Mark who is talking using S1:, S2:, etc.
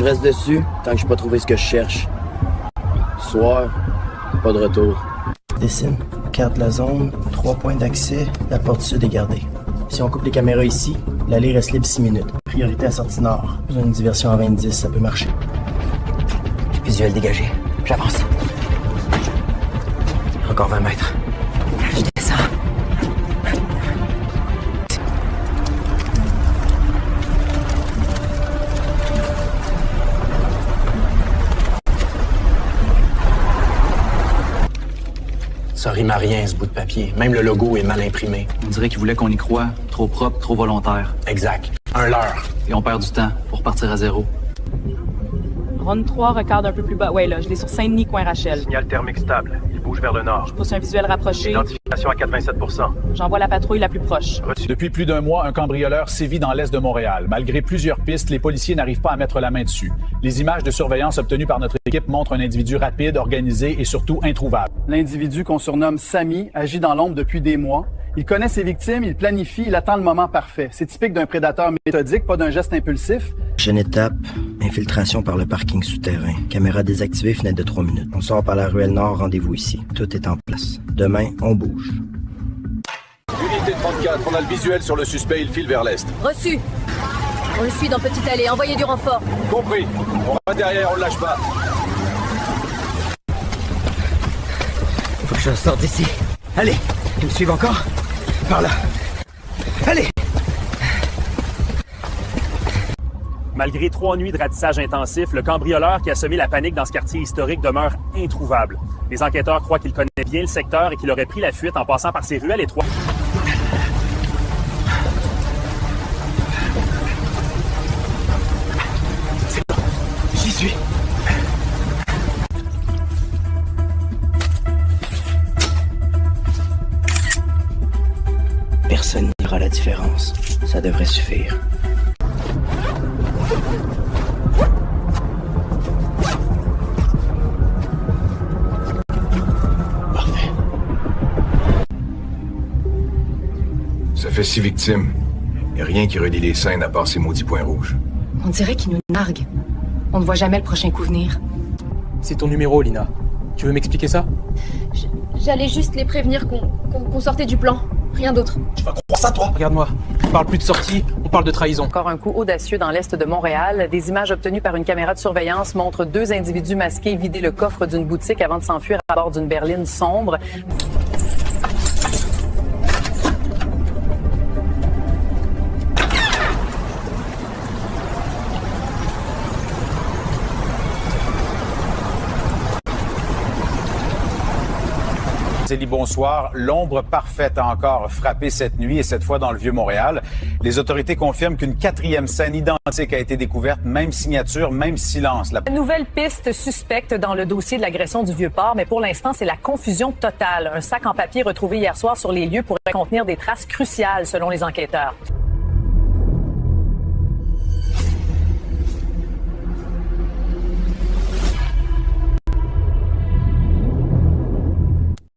S1: Je reste dessus tant que j'ai pas trouvé ce que je cherche. Soir, pas de retour.
S2: Dessine, carte de la zone, 3 points d'accès, la porte sud est gardée. Si on coupe les caméras ici, l'allée reste libre 6 minutes. Priorité à sortie nord. Besoin d'une diversion à 20-10, ça peut marcher.
S3: Visuel dégagé. J'avance. Encore 20 mètres. Je descends.
S4: Ça rime à rien, ce bout de papier. Même le logo est mal imprimé.
S5: On dirait qu'ils voulaient qu'on y croie. Trop propre, trop volontaire.
S4: Exact. Un leurre.
S5: Et on perd du temps pour repartir à zéro.
S6: Ronde 3, regarde un peu plus bas. Ouais, là, je l'ai sur Saint-Denis, coin Rachel.
S7: Signal thermique stable. Il bouge vers le nord.
S6: Je pousse un visuel rapproché.
S7: Identification à 87%.
S6: J'envoie la patrouille la plus proche.
S7: Reçu.
S8: Depuis plus d'un mois, un cambrioleur sévit dans l'est de Montréal. Malgré plusieurs pistes, les policiers n'arrivent pas à mettre la main dessus. Les images de surveillance obtenues par notre équipe montrent un individu rapide, organisé et surtout introuvable.
S9: L'individu qu'on surnomme Samy agit dans l'ombre depuis des mois. Il connaît ses victimes, il planifie, il attend le moment parfait. C'est typique d'un prédateur méthodique, pas d'un geste impulsif.
S2: Prochaine étape, infiltration par le parking souterrain. Caméra désactivée, fenêtre de 3 minutes. On sort par la ruelle nord, rendez-vous ici. Tout est en place. Demain, on bouge.
S10: Unité 34, on a le visuel sur le suspect, il file vers l'est.
S11: Reçu. On le suit dans Petite Allée, envoyez du renfort.
S10: Compris. On va derrière, on le lâche pas.
S3: Faut que je sorte d'ici. Allez, ils me suivent encore? Par là. Allez!
S7: Malgré 3 nuits de ratissage intensif, le cambrioleur qui a semé la panique dans ce quartier historique demeure introuvable. Les enquêteurs croient qu'il connaît bien le secteur et qu'il aurait pris la fuite en passant par ces ruelles étroites.
S3: C'est bon, j'y suis.
S2: Personne n'ira la différence. Ça devrait suffire.
S10: Parfait. Ça fait 6 victimes. Y a rien qui relie les scènes à part ces maudits points rouges.
S11: On dirait qu'ils nous narguent. On ne voit jamais le prochain coup venir.
S4: C'est ton numéro, Lina. Tu veux m'expliquer ça?
S11: J'allais juste les prévenir qu'on sortait du plan. Rien d'autre.
S4: Tu vas croire ça, toi? Regarde-moi. On parle plus de sortie, on parle de trahison.
S6: Encore un coup audacieux dans l'est de Montréal. Des images obtenues par une caméra de surveillance montrent 2 individus masqués vider le coffre d'une boutique avant de s'enfuir à bord d'une berline sombre.
S8: Zélie, bonsoir. L'ombre parfaite a encore frappé cette nuit et cette fois dans le Vieux-Montréal. Les autorités confirment qu'une 4e scène identique a été découverte, même signature, même silence.
S6: Nouvelle piste suspecte dans le dossier de l'agression du Vieux-Port, mais pour l'instant, c'est la confusion totale. Un sac en papier retrouvé hier soir sur les lieux pourrait contenir des traces cruciales selon les enquêteurs.